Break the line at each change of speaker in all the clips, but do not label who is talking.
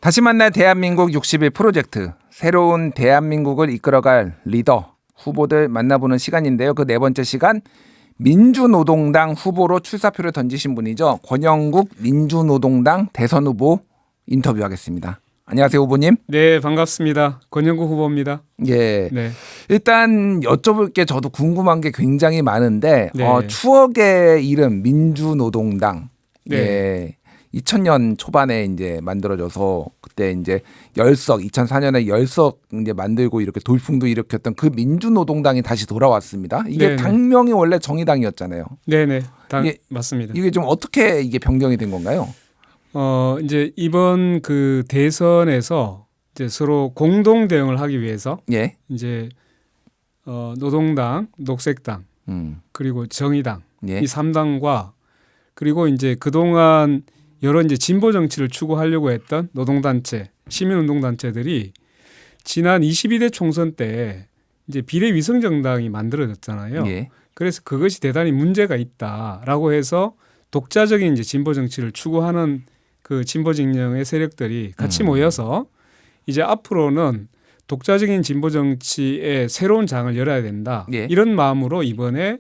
다시 만날 대한민국 60일 프로젝트, 새로운 대한민국을 이끌어갈 리더 후보들 만나보는 시간인데요. 그 네 번째 시간, 민주노동당 후보로 출사표를 던지신 분이죠. 권영국 민주노동당 대선 후보 인터뷰하겠습니다. 안녕하세요, 후보님.
네, 반갑습니다. 권영국 후보입니다.
예.
네.
일단 여쭤볼 게 저도 궁금한 게 굉장히 많은데
네.
추억의 이름 민주노동당.
네.
예. 2000년 초반에 이제 만들어져서 그때 이제 열석 2004년에 열석 이제 만들고 이렇게 돌풍도 일으켰던 그 민주노동당이 다시 돌아왔습니다. 이게
네네.
당명이 원래 정의당이었잖아요.
네네.
이게-
맞습니다.
이게 좀 어떻게 이게 변경이 된 건가요?
이제 이번 그 대선에서 이제 서로 공동 대응을 하기 위해서
예.
이제 노동당, 녹색당, 그리고 정의당
예.
이 3당과 그리고 이제 그동안 여러 이제 진보 정치를 추구하려고 했던 노동단체, 시민운동단체들이 지난 22대 총선 때 이제 비례위성정당이 만들어졌잖아요.
예.
그래서 그것이 대단히 문제가 있다라고 해서 독자적인 이제 진보 정치를 추구하는 그 진보 진영의 세력들이 같이 모여서 이제 앞으로는 독자적인 진보 정치의 새로운 장을 열어야 된다.
예.
이런 마음으로 이번에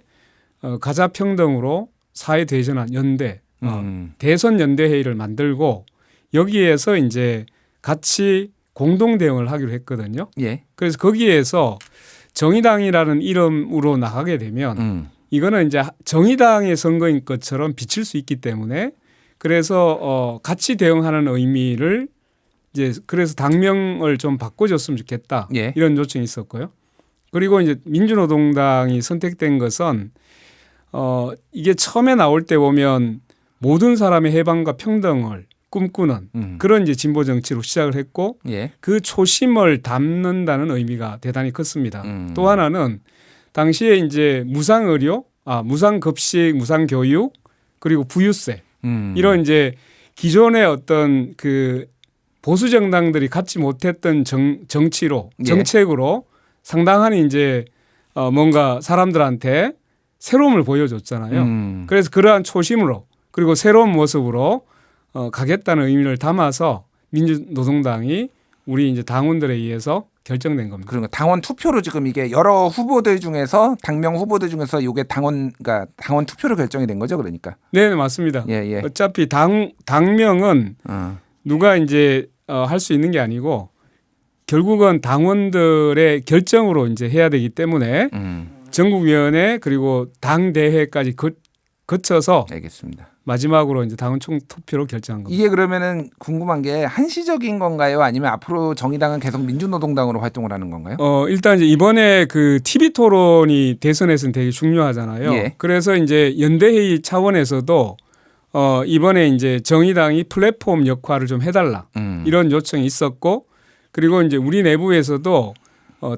가자 평등으로 사회 대전환 연대 대선 연대 회의를 만들고 여기에서 이제 같이 공동 대응을 하기로 했거든요.
예.
그래서 거기에서 정의당이라는 이름으로 나가게 되면 이거는 이제 정의당의 선거인 것처럼 비칠 수 있기 때문에 그래서 같이 대응하는 의미를 이제 그래서 당명을 좀 바꿔줬으면 좋겠다.
예.
이런 요청이 있었고요. 그리고 이제 민주노동당이 선택된 것은 이게 처음에 나올 때 보면 모든 사람의 해방과 평등을 꿈꾸는 그런 이제 진보 정치로 시작을 했고
예.
그 초심을 담는다는 의미가 대단히 컸습니다. 또 하나는 당시에 이제 무상의료, 무상급식, 무상교육 그리고 부유세 이런 이제 기존의 어떤 그 보수 정당들이 갖지 못했던 정치로
예.
정책으로 상당한 이제 뭔가 사람들한테 새로움을 보여줬잖아요. 그래서 그러한 초심으로 그리고 새로운 모습으로 가겠다는 의미를 담아서 민주노동당이 우리 이제 당원들에 의해서 결정된 겁니다.
그러니까 당원 투표로 지금 이게 여러 후보들 중에서 당명 후보들 중에서 이게 그러니까 당원 투표로 결정이 된 거죠, 그러니까.
네, 맞습니다.
예, 예.
어차피 당명은 누가 이제 할 수 있는 게 아니고 결국은 당원들의 결정으로 이제 해야 되기 때문에 전국위원회 그리고 당 대회까지 거쳐서
알겠습니다.
마지막으로 이제 당원 총 투표로 결정한 겁니다.
이게 그러면은 궁금한 게 한시적인 건가요? 아니면 앞으로 정의당은 계속 민주노동당으로 활동을 하는 건가요?
일단 이제 이번에 그 TV 토론이 대선에서는 되게 중요하잖아요.
예.
그래서 이제 연대회의 차원에서도 이번에 이제 정의당이 플랫폼 역할을 좀 해달라 이런 요청이 있었고 그리고 이제 우리 내부에서도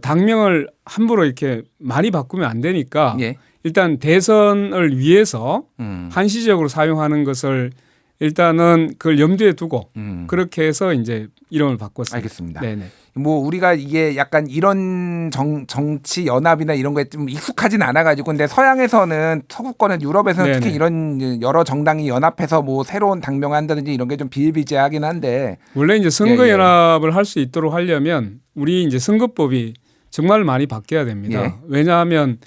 당명을 함부로 이렇게 많이 바꾸면 안 되니까
예.
일단 대선을 위해서 한시적으로 사용하는 것을 일단은 그걸 염두에 두고 그렇게 해서 이제 이름을 바꿨습니다.
알겠습니다.
네네.
뭐 우리가 이게 약간 이런 정치 연합이나 이런 거에 좀 익숙하진 않아가지고 근데 서양에서는 서구권은 유럽에서는
네네.
특히 이런 여러 정당이 연합해서 뭐 새로운 당명을 한다든지 이런 게 좀 비일비재하긴 한데
원래 이제 선거 연합을 할 수 있도록 하려면 우리 이제 선거법이 정말 많이 바뀌어야 됩니다.
예.
왜냐하면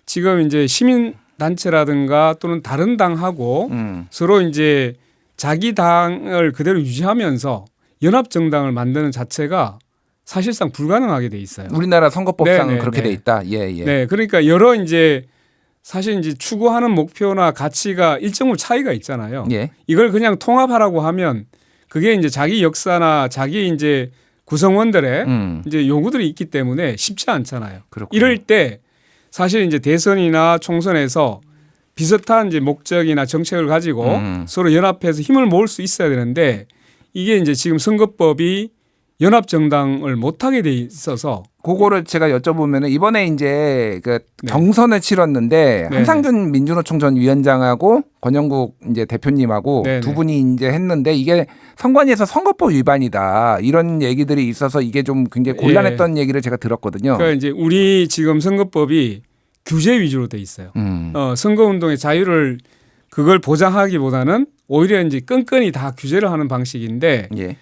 지금 이제 시민 단체라든가 또는 다른 당하고 서로 이제 자기 당을 그대로 유지하면서 연합 정당을 만드는 자체가 사실상 불가능하게 돼 있어요.
우리나라 선거법상은
네네,
그렇게
네.
돼 있다. 예, 예.
네, 그러니까 여러 이제 사실 이제 추구하는 목표나 가치가 일정으로 차이가 있잖아요.
예.
이걸 그냥 통합하라고 하면 그게 이제 자기 역사나 자기 이제 구성원들의 이제 요구들이 있기 때문에 쉽지 않잖아요.
그렇군요.
이럴 때 사실 이제 대선이나 총선에서 비슷한 이제 목적이나 정책을 가지고 서로 연합해서 힘을 모을 수 있어야 되는데 이게 이제 지금 선거법이 연합 정당을 못하게 돼 있어서
그거를 제가 여쭤보면은 이번에 이제 그
네.
경선을 치렀는데
네.
함상균 민주노총 전 위원장하고 권영국 이제 대표님하고
네.
두 분이 이제 했는데 이게 선관위에서 선거법 위반이다 이런 얘기들이 있어서 이게 좀 굉장히 곤란했던 얘기를 제가 들었거든요.
그러니까 이제 우리 지금 선거법이 규제 위주로 돼 있어요. 선거운동의 자유를 그걸 보장하기보다는 오히려 이제 끈끈이 다 규제를 하는 방식인데
예.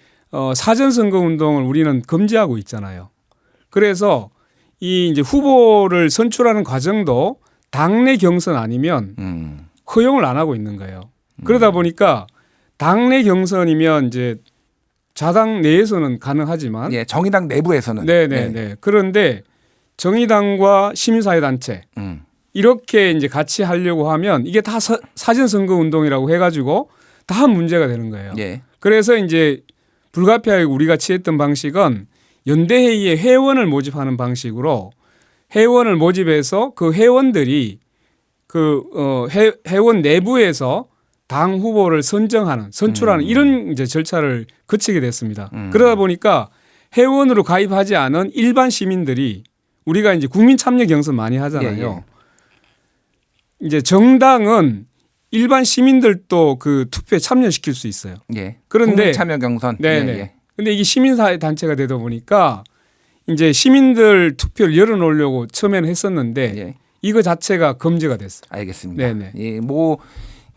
사전 선거 운동을 우리는 금지하고 있잖아요. 그래서 이 이제 후보를 선출하는 과정도 당내 경선 아니면 허용을 안 하고 있는 거예요. 그러다 보니까 당내 경선이면 이제 자당 내에서는 가능하지만
예, 정의당 내부에서는
네네네. 그런데 정의당과 시민사회단체 이렇게 이제 같이 하려고 하면 이게 다 사전 선거 운동이라고 해가지고 다 문제가 되는 거예요.
예.
그래서 이제 불가피하게 우리가 취했던 방식은 연대회의에 회원을 모집하는 방식으로 회원을 모집해서 그 회원들이 회원 내부에서 당 후보를 선출하는 이런 이제 절차를 거치게 됐습니다. 그러다 보니까 회원으로 가입하지 않은 일반 시민들이 우리가 이제 국민 참여 경선 많이 하잖아요.
예, 예.
이제 정당은 일반 시민들도 그 투표에 참여시킬 수 있어요.
예.
그런데
국민 참여 경선.
네네.
예, 예.
근데 이게 시민사회 단체가 되다 보니까 이제 시민들 투표를 열어놓으려고 처음에는 했었는데
예.
이거 자체가 금지가 됐어요.
알겠습니다.
네네.
예, 뭐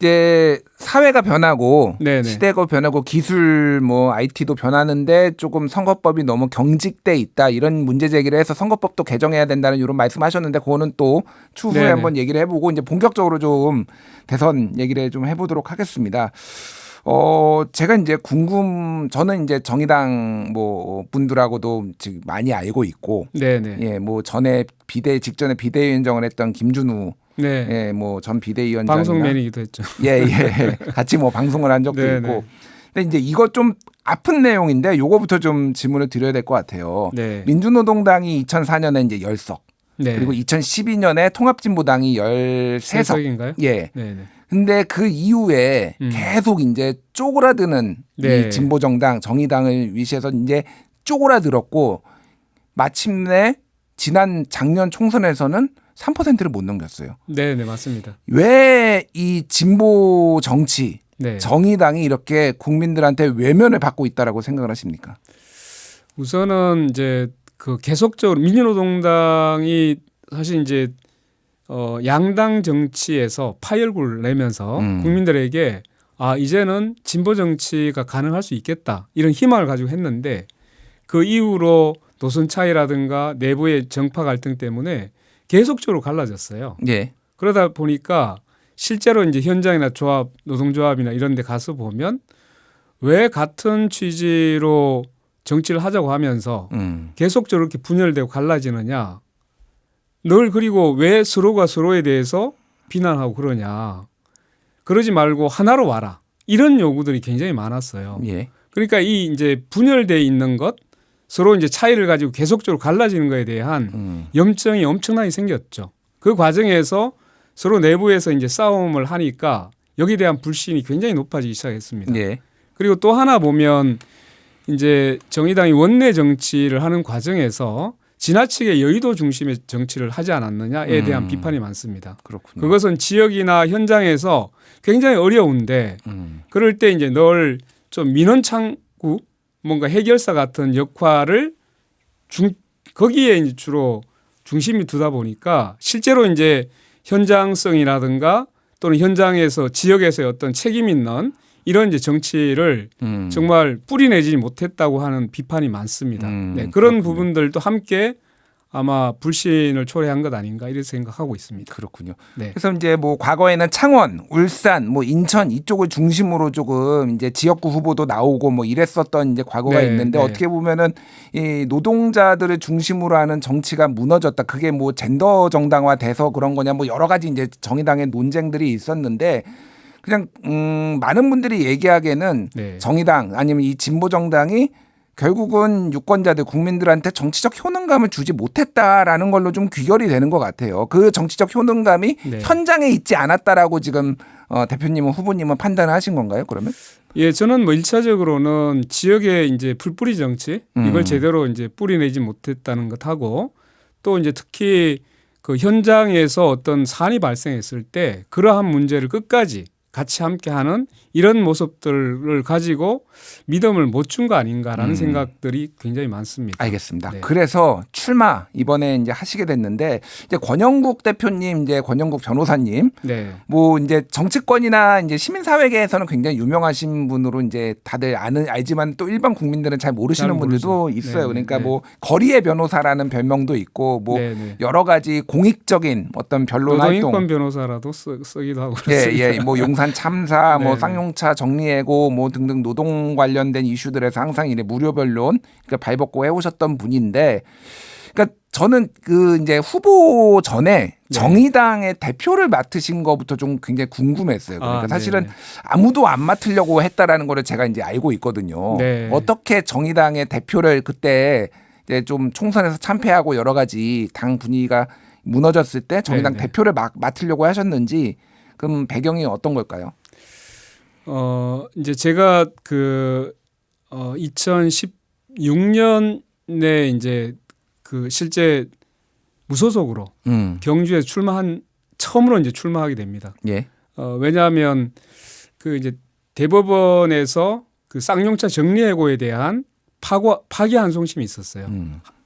이제 사회가 변하고
네네.
시대가 변하고 기술 뭐 IT도 변하는데 조금 선거법이 너무 경직돼 있다 이런 문제 제기를 해서 선거법도 개정해야 된다는 이런 말씀하셨는데 그거는 또 추후에
네네.
한번 얘기를 해보고 이제 본격적으로 좀 대선 얘기를 좀 해보도록 하겠습니다. 제가 이제 저는 이제 정의당 뭐 분들하고도 지금 많이 알고 있고,
네네.
예, 뭐 직전에 비대위원장을 했던 김준우,
네.
예, 뭐 전 비대위원장
방송맨이기도 했죠.
예, 예. 같이 뭐 방송을 한 적도
네네.
있고. 근데 이제 이거 좀 아픈 내용인데 요거부터 좀 질문을 드려야 될 것 같아요.
네.
민주노동당이 2004년에 이제 10석.
네.
그리고 2012년에 통합진보당이 13석.
세석인가요?
예.
네네.
근데 그 이후에 계속 이제 쪼그라드는
네.
이 진보정당, 정의당을 위시해서 이제 쪼그라들었고 마침내 작년 총선에서는 3%를 못 넘겼어요.
네네 맞습니다.
왜 이 진보 정치,
네.
정의당이 이렇게 국민들한테 외면을 받고 있다라고 생각을 하십니까?
우선은 이제 그 계속적으로 민주노동당이 사실 이제 양당 정치에서 파열구를 내면서 국민들에게 이제는 진보 정치가 가능할 수 있겠다 이런 희망을 가지고 했는데 그 이후로 노선 차이라든가 내부의 정파 갈등 때문에 계속적으로 갈라졌어요.
예.
그러다 보니까 실제로 이제 현장이나 노동조합이나 이런 데 가서 보면 왜 같은 취지로 정치를 하자고 하면서 계속적으로 이렇게 분열되고 갈라지느냐. 늘 그리고 왜 서로가 서로에 대해서 비난하고 그러냐. 그러지 말고 하나로 와라. 이런 요구들이 굉장히 많았어요.
예.
그러니까 이 이제 분열되어 있는 것, 서로 이제 차이를 가지고 계속적으로 갈라지는 것에 대한 염증이 엄청나게 생겼죠. 그 과정에서 서로 내부에서 이제 싸움을 하니까 여기에 대한 불신이 굉장히 높아지기 시작했습니다.
예.
그리고 또 하나 보면 이제 정의당이 원내 정치를 하는 과정에서 지나치게 여의도 중심의 정치를 하지 않았느냐에 대한 비판이 많습니다.
그렇군요.
그것은 지역이나 현장에서 굉장히 어려운데 그럴 때 이제 늘 좀 민원 창구 뭔가 해결사 같은 역할을 거기에 이제 주로 중심이 두다 보니까 실제로 이제 현장성이라든가 또는 현장에서 지역에서의 어떤 책임 있는 이런 이제 정치를 정말 뿌리내지 못했다고 하는 비판이 많습니다. 네, 그런 부분들도 함께 아마 불신을 초래한 것 아닌가 이렇게 생각하고 있습니다.
그렇군요.
네.
그래서 이제 뭐 과거에는 창원, 울산, 뭐 인천 이쪽을 중심으로 조금 이제 지역구 후보도 나오고 뭐 이랬었던 이제 과거가
네,
있는데
네.
어떻게 보면은 이 노동자들을 중심으로 하는 정치가 무너졌다. 그게 뭐 젠더 정당화돼서 그런 거냐 뭐 여러 가지 이제 정의당의 논쟁들이 있었는데 그냥 많은 분들이 얘기하기에는
네.
정의당 아니면 이 진보 정당이 결국은 유권자들 국민들한테 정치적 효능감을 주지 못했다라는 걸로 좀 귀결이 되는 것 같아요. 그 정치적 효능감이
네.
현장에 있지 않았다라고 지금 대표님은 후보님은 판단을 하신 건가요? 그러면?
예, 저는 뭐 1차적으로는 지역의 이제 풀뿌리 정치 이걸 제대로 이제 뿌리내지 못했다는 것하고 또 이제 특히 그 현장에서 어떤 사안이 발생했을 때 그러한 문제를 끝까지 같이 함께하는 이런 모습들을 가지고 믿음을 못 준 거 아닌가라는 생각들이 굉장히 많습니다.
알겠습니다.
네.
그래서 출마 이번에 이제 하시게 됐는데 이제 권영국 대표님, 이제 권영국 변호사님,
네.
뭐 이제 정치권이나 이제 시민사회계에서는 굉장히 유명하신 분으로 이제 다들 알지만 또 일반 국민들은 잘 모르시는
잘
분들도
모르죠.
있어요.
네,
그러니까
네.
뭐 거리의 변호사라는 별명도 있고 뭐
네, 네.
여러 가지 공익적인 어떤 변론
노동인권
활동.
변호사라도 쓰기도 하고
예,
그렇습니다.
예, 뭐 용산 참사, 뭐
네,
쌍용차 정리해고 뭐 등등 노동 관련된 이슈들에서 항상 이래 무료 변론 그러니까 발벗고 해오셨던 분인데, 그러니까 저는 그 이제 후보 전에 정의당의 대표를 맡으신 거부터 좀 굉장히 궁금했어요. 그러니까 사실은
네네.
아무도 안 맡으려고 했다라는 거를 제가 이제 알고 있거든요.
네.
어떻게 정의당의 대표를 그때 이제 좀 총선에서 참패하고 여러 가지 당 분위기가 무너졌을 때 정의당
네네. 대표를
대표를 맡으려고 하셨는지, 그럼 배경이 어떤 걸까요?
이제 제가 2016년에 이제 그 실제 무소속으로 경주에 처음으로 이제 출마하게 됩니다.
예.
왜냐하면 그 이제 대법원에서 그 쌍용차 정리해고에 대한 파기 항소심이 있었어요.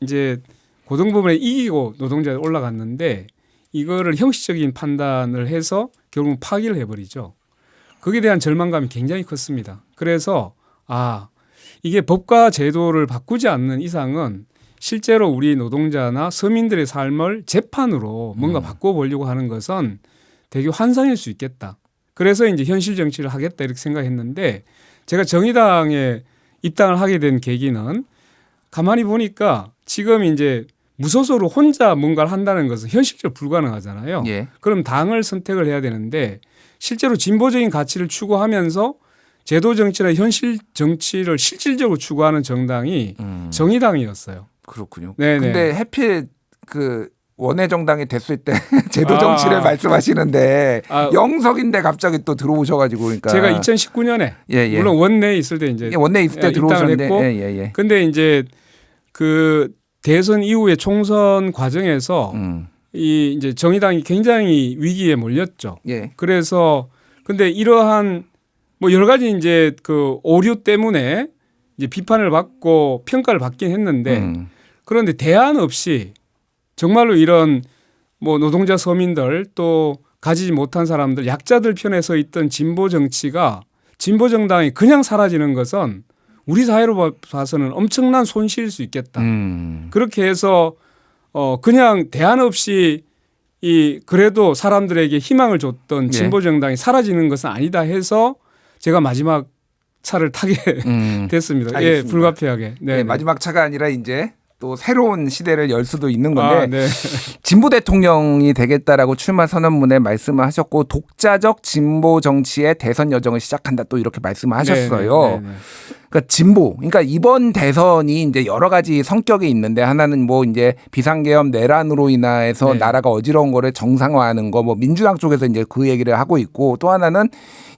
이제 고등법원에 이기고 노동자가 올라갔는데 이거를 형식적인 판단을 해서 결국 파기를 해버리죠. 거기에 대한 절망감이 굉장히 컸습니다. 그래서 이게 법과 제도를 바꾸지 않는 이상은 실제로 우리 노동자나 서민들의 삶을 재판으로 뭔가 바꿔보려고 하는 것은 되게 환상일 수 있겠다. 그래서 이제 현실 정치를 하겠다 이렇게 생각했는데, 제가 정의당에 입당을 하게 된 계기는 가만히 보니까 지금 이제 무소속으로 혼자 뭔가를 한다는 것은 현실적으로 불가능하잖아요.
예.
그럼 당을 선택을 해야 되는데 실제로 진보적인 가치를 추구하면서 제도 정치나 현실 정치를 실질적으로 추구하는 정당이 정의당이었어요.
그렇군요.
네네.
근데 해필 그 원외 정당이 됐을 때 제도 정치를 말씀하시는데 영석인데 갑자기 또 들어오셔가지고, 그러니까
제가 2019년에
예.
물론 원내에 있을 때 이제
원내 있을 때
입당을
들어오셨는데,
했고,
예.
근데 이제 그 대선 이후에 총선 과정에서 이 이제 정의당이 굉장히 위기에 몰렸죠.
예.
그래서 근데 이러한 뭐 여러 가지 이제 그 오류 때문에 이제 비판을 받고 평가를 받긴 했는데, 그런데 대안 없이 정말로 이런 뭐 노동자 서민들 또 가지지 못한 사람들 약자들 편에 서 있던 진보 정치가 진보 정당이 그냥 사라지는 것은 우리 사회로 봐서는 엄청난 손실일 수 있겠다. 그렇게 해서 그냥 대안 없이 그래도 사람들에게 희망을 줬던 진보 정당이 사라지는 것은 아니다 해서 제가 마지막 차를 타게 됐습니다. 예, 불가피하게. 네,
마지막 차가 아니라 이제 또 새로운 시대를 열 수도 있는 건데,
네.
진보 대통령이 되겠다라고 출마 선언문에 말씀을 하셨고, 독자적 진보 정치의 대선 여정을 시작한다 또 이렇게 말씀을 하셨어요.
네.
그러니까 진보, 그러니까 이번 대선이 이제 여러 가지 성격이 있는데, 하나는 뭐 이제 비상계엄 내란으로 인해서 나라가 어지러운 거를 정상화하는 거, 뭐 민주당 쪽에서 이제 그 얘기를 하고 있고, 또 하나는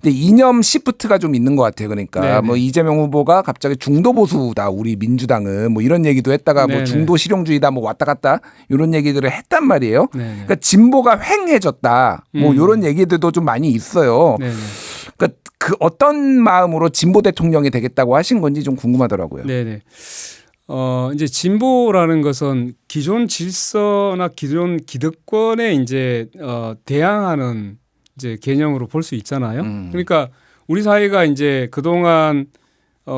이제 이념 시프트가 좀 있는 것 같아요. 그러니까 뭐 이재명 후보가 갑자기 중도 보수다 우리 민주당은 뭐 이런 얘기도 했다가 뭐 중도 실용주의다 뭐 왔다 갔다 이런 얘기들을 했단 말이에요. 그러니까 진보가 횡해졌다 뭐 이런 얘기들도 좀 많이 있어요. 그러니까 그 어떤 마음으로 진보 대통령이 되겠다고 하신 건지 좀 궁금하더라고요.
네네. 이제 진보라는 것은 기존 질서나 기존 기득권에 이제 대항하는 이제 개념으로 볼 수 있잖아요. 그러니까 우리 사회가 이제 그동안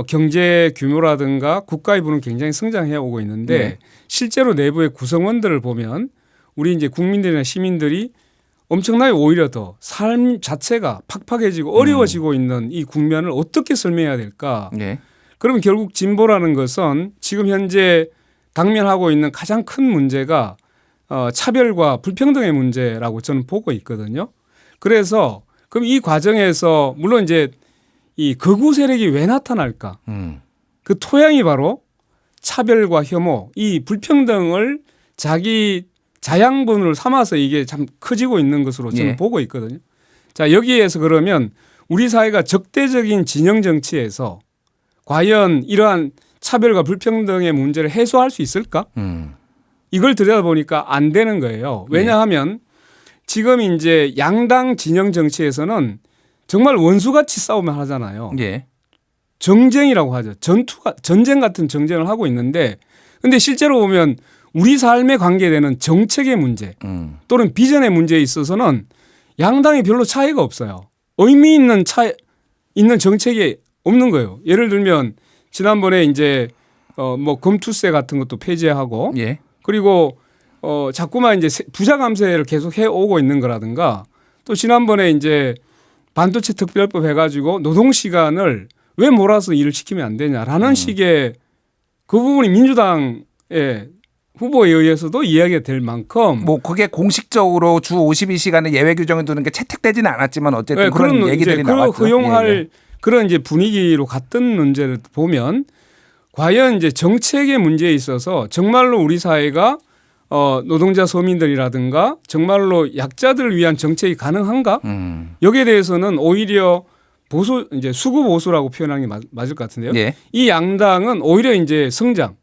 경제 규모라든가 국가의 부는 굉장히 성장해 오고 있는데 실제로 내부의 구성원들을 보면 우리 이제 국민들이나 시민들이 엄청나게 오히려 더 삶 자체가 팍팍해지고 어려워지고 있는 이 국면을 어떻게 설명해야 될까? 그러면 결국 진보라는 것은 지금 현재 당면하고 있는 가장 큰 문제가 차별과 불평등의 문제라고 저는 보고 있거든요. 그래서 그럼 이 과정에서 물론 이제 이 극우 세력이 왜 나타날까? 그 토양이 바로 차별과 혐오, 이 불평등을 자기 자양분으로 삼아서 이게 참 커지고 있는 것으로 저는 보고 있거든요. 자, 여기에서 그러면 우리 사회가 적대적인 진영 정치에서 과연 이러한 차별과 불평등의 문제를 해소할 수 있을까? 이걸 들여다보니까 안 되는 거예요. 왜냐하면 지금 이제 양당 진영 정치에서는 정말 원수같이 싸우면 하잖아요.
예.
정쟁이라고 하죠. 전쟁 같은 정쟁을 하고 있는데 근데 실제로 보면 우리 삶에 관계되는 정책의 문제 또는 비전의 문제에 있어서는 양당이 별로 차이가 없어요. 의미 있는 있는 정책이 없는 거예요. 예를 들면 지난번에 이제 뭐 검투세 같은 것도 폐지하고
예.
그리고 자꾸만 이제 부자 감세를 계속 해 오고 있는 거라든가 또 지난번에 이제 반도체 특별법 해가지고 노동 시간을 왜 몰아서 일을 시키면 안 되냐라는 식의 그 부분이 민주당의 후보에 의해서도 이야기가 될 만큼
뭐 그게 공식적으로 주 52시간을 예외 규정을 두는 게 채택되지는 않았지만 어쨌든
네,
그런 얘기들이 나왔죠.
허용할
예.
그런 이제 분위기로 갔던 문제를 보면 과연 이제 정책의 문제에 있어서 정말로 우리 사회가 노동자 서민들이라든가 정말로 약자들을 위한 정책이 가능한가? 여기에 대해서는 오히려 보수 이제 수구 보수라고 표현하는 게 맞을 것 같은데요.
예.
이 양당은 오히려 이제 성장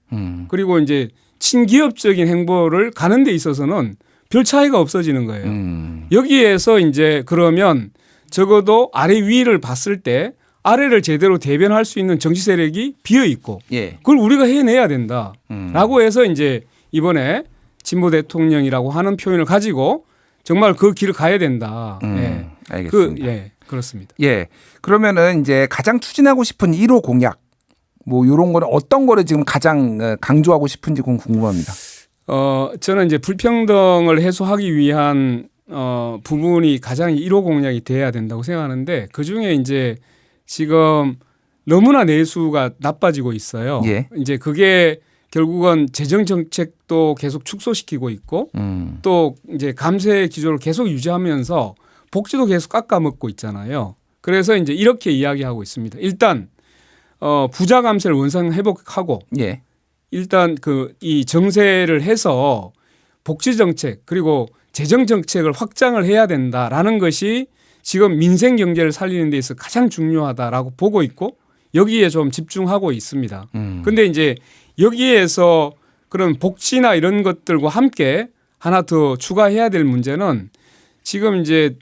그리고 이제 친기업적인 행보를 가는 데 있어서는 별 차이가 없어지는 거예요. 여기에서 이제 그러면 적어도 아래 위를 봤을 때 아래를 제대로 대변할 수 있는 정치 세력이 비어 있고
예.
그걸 우리가 해내야 된다라고 해서 이제 이번에 진보 대통령이라고 하는 표현을 가지고 정말 그 길을 가야 된다. 예.
알겠습니다.
그렇습니다.
예. 그러면은 이제 가장 추진하고 싶은 1호 공약 뭐 이런 거는 어떤 거를 지금 가장 강조하고 싶은지 궁금합니다.
저는 이제 불평등을 해소하기 위한 부분이 가장 1호 공약이 돼야 된다고 생각하는데 그 중에 이제 지금 너무나 내수가 나빠지고 있어요.
예.
이제 그게 결국은 재정 정책도 계속 축소시키고 있고 또 이제 감세 기조를 계속 유지하면서 복지도 계속 깎아먹고 있잖아요. 그래서 이제 이렇게 이야기하고 있습니다. 일단 부자 감세를 원상 회복하고
예.
일단 이 정세를 해서 복지 정책 그리고 재정 정책을 확장을 해야 된다라는 것이 지금 민생 경제를 살리는 데 있어서 가장 중요하다라고 보고 있고 여기에 좀 집중하고 있습니다. 근데 이제 여기에서 그런 복지나 이런 것들과 함께 하나 더 추가해야 될 문제는 지금 이제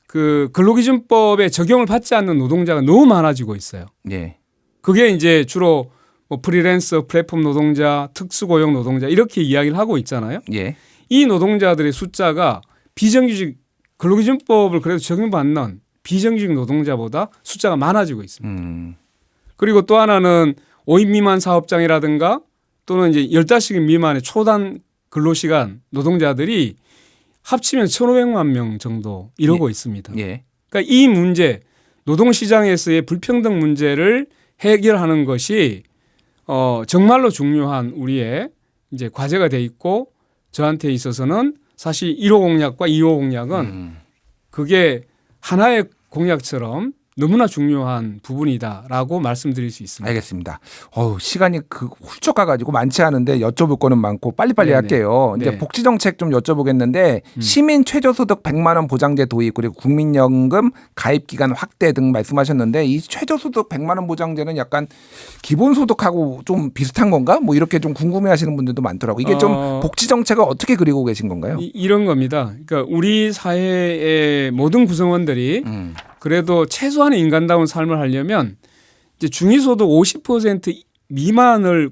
그 근로기준법에 적용을 받지 않는 노동자가 너무 많아지고 있어요.
예.
그게 이제 주로 뭐 프리랜서, 플랫폼 노동자, 특수고용 노동자 이렇게 이야기를 하고 있잖아요.
예.
이 노동자들의 숫자가 비정규직 근로기준법을 그래도 적용받는 비정규직 노동자보다 숫자가 많아지고 있습니다. 그리고 또 하나는 5인 미만 사업장이라든가 또는 이제 15시간 미만의 초단 근로시간 노동자들이 합치면 1,500만 명 정도 이러고 있습니다.
예.
그러니까 이 문제 노동시장에서의 불평등 문제를 해결하는 것이 정말로 중요한 우리의 이제 과제가 돼 있고 저한테 있어서는 사실 1호 공약과 2호 공약은 그게 하나의 공약처럼 너무나 중요한 부분이다라고 말씀드릴 수 있습니다.
알겠습니다. 시간이 훌쩍 가가지고 많지 않은데 여쭤볼 거는 많고 빨리빨리
네네.
할게요. 이제
네.
복지정책 좀 여쭤보겠는데 시민 최저소득 100만 원 보장제 도입 그리고 국민연금 가입기간 확대 등 말씀하셨는데 이 최저소득 100만 원 보장제는 약간 기본소득하고 좀 비슷한 건가? 뭐 이렇게 좀 궁금해하시는 분들도 많더라고요. 이게 좀 복지정책을 어떻게 그리고 계신 건가요?
이런 겁니다. 그러니까 우리 사회의 모든 구성원들이 그래도 최소한의 인간다운 삶을 하려면 이제 중위소득 50% 미만을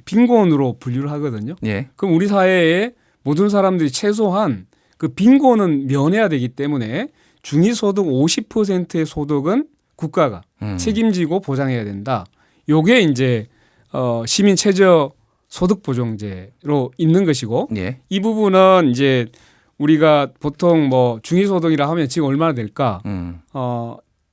빈곤으로 분류를 하거든요.
예.
그럼 우리 사회의 모든 사람들이 최소한 그 빈곤은 면해야 되기 때문에 중위소득 50%의 소득은 국가가 책임지고 보장해야 된다. 요게 이제 시민 최저 소득 보장제로 있는 것이고
예.
이 부분은 이제 우리가 보통 뭐 중위소득이라 하면 지금 얼마나 될까?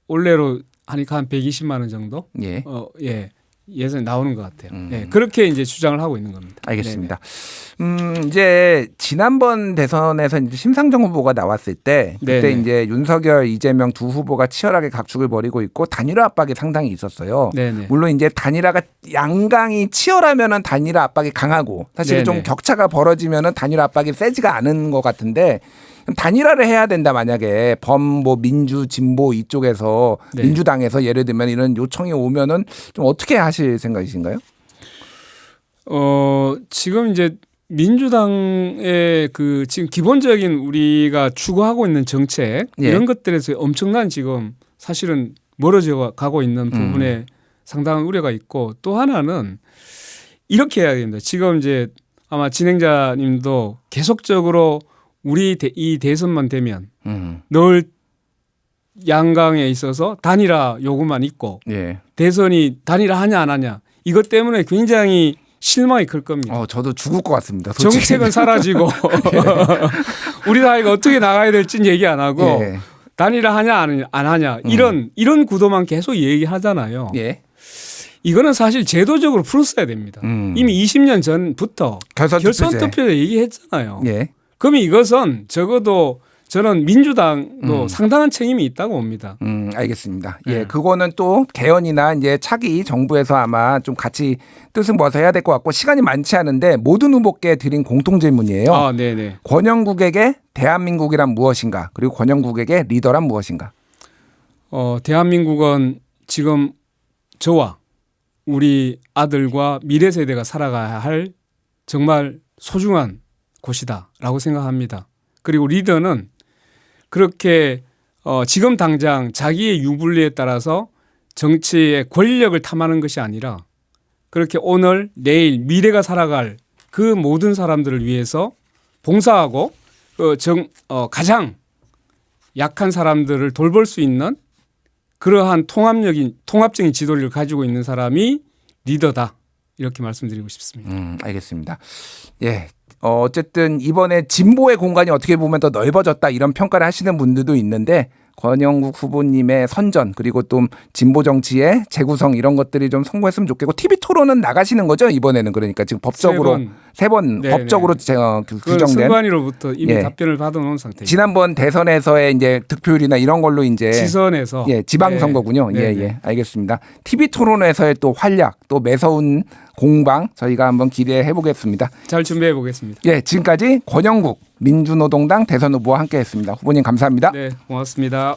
올해로 하니까 한 120만 원 정도?
예.
예산이 나오는 것 같아요. 예, 그렇게 이제 주장을 하고 있는 겁니다.
알겠습니다. 이제 지난번 대선에서 이제 심상정 후보가 나왔을 때 그때
네네.
이제 윤석열, 이재명 두 후보가 치열하게 각축을 벌이고 있고 단일화 압박이 상당히 있었어요.
네네.
물론 이제 단일화가 양강이 치열하면은 단일화 압박이 강하고 사실 좀
네네.
격차가 벌어지면은 단일화 압박이 세지가 않은 것 같은데 단일화를 해야 된다 만약에 뭐 민주 진보 이쪽에서
네.
민주당에서 예를 들면 이런 요청이 오면은 좀 어떻게 하실 생각이신가요?
지금 이제 민주당의 그 지금 기본적인 우리가 추구하고 있는 정책
예.
이런 것들에서 엄청난 지금 사실은 멀어져 가고 있는 부분에 상당한 우려가 있고 또 하나는 이렇게 해야 됩니다. 지금 이제 아마 진행자님도 계속적으로 우리 이 대선만 되면 늘 양강에 있어서 단일화 요구만 있고
예.
대선이 단일화하냐 안 하냐 이것 때문에 굉장히 실망이 클 겁니다.
저도 죽을 것 같습니다. 솔직히.
정책은 사라지고 우리 사회가 어떻게 나가야 될지는 얘기 안 하고
예.
단일화하냐 안 하냐 이런 구도만 계속 얘기하잖아요.
예.
이거는 사실 제도적으로 풀었어야 됩니다. 이미 20년 전부터 결선 투표에 얘기했잖아요.
예.
그럼 이것은 적어도 저는 민주당도 상당한 책임이 있다고 봅니다.
알겠습니다. 예, 그거는 또 개헌이나 이제 차기 정부에서 아마 좀 같이 뜻을 모아서 해야 될 것 같고 시간이 많지 않은데 모든 후보께 드린 공통 질문이에요.
아, 네네.
권영국에게 대한민국이란 무엇인가? 그리고 권영국에게 리더란 무엇인가?
대한민국은 지금 저와 우리 아들과 미래 세대가 살아가야 할 정말 소중한 곳이다라고 생각합니다. 그리고 리더는 그렇게 지금 당장 자기의 유불리에 따라서 정치의 권력을 탐하는 것이 아니라 그렇게 오늘 내일 미래가 살아갈 그 모든 사람들을 위해서 봉사하고 가장 약한 사람들을 돌볼 수 있는 그러한 통합적인 지도를 가지고 있는 사람이 리더다 이렇게 말씀드리고 싶습니다.
알겠습니다. 예. 어쨌든 이번에 진보의 공간이 어떻게 보면 더 넓어졌다 이런 평가를 하시는 분들도 있는데 권영국 후보님의 선전 그리고 또 진보 정치의 재구성 이런 것들이 좀 성공했으면 좋겠고 TV 토론은 나가시는 거죠 이번에는 그러니까 지금 법적으로 세 번 법적으로 규정된
선관위로부터 이미
예.
답변을 받아놓은 상태입니다.
지난번 대선에서의 이제 득표율이나 이런 걸로 이제
지선에서
지방선거군요.
네.
예, 알겠습니다. TV 토론에서의 또 활약 또 매서운 공방 저희가 한번 기대해 보겠습니다.
잘 준비해 보겠습니다.
예, 지금까지 권영국 민주노동당 대선 후보와 함께했습니다. 후보님 감사합니다.
네, 고맙습니다.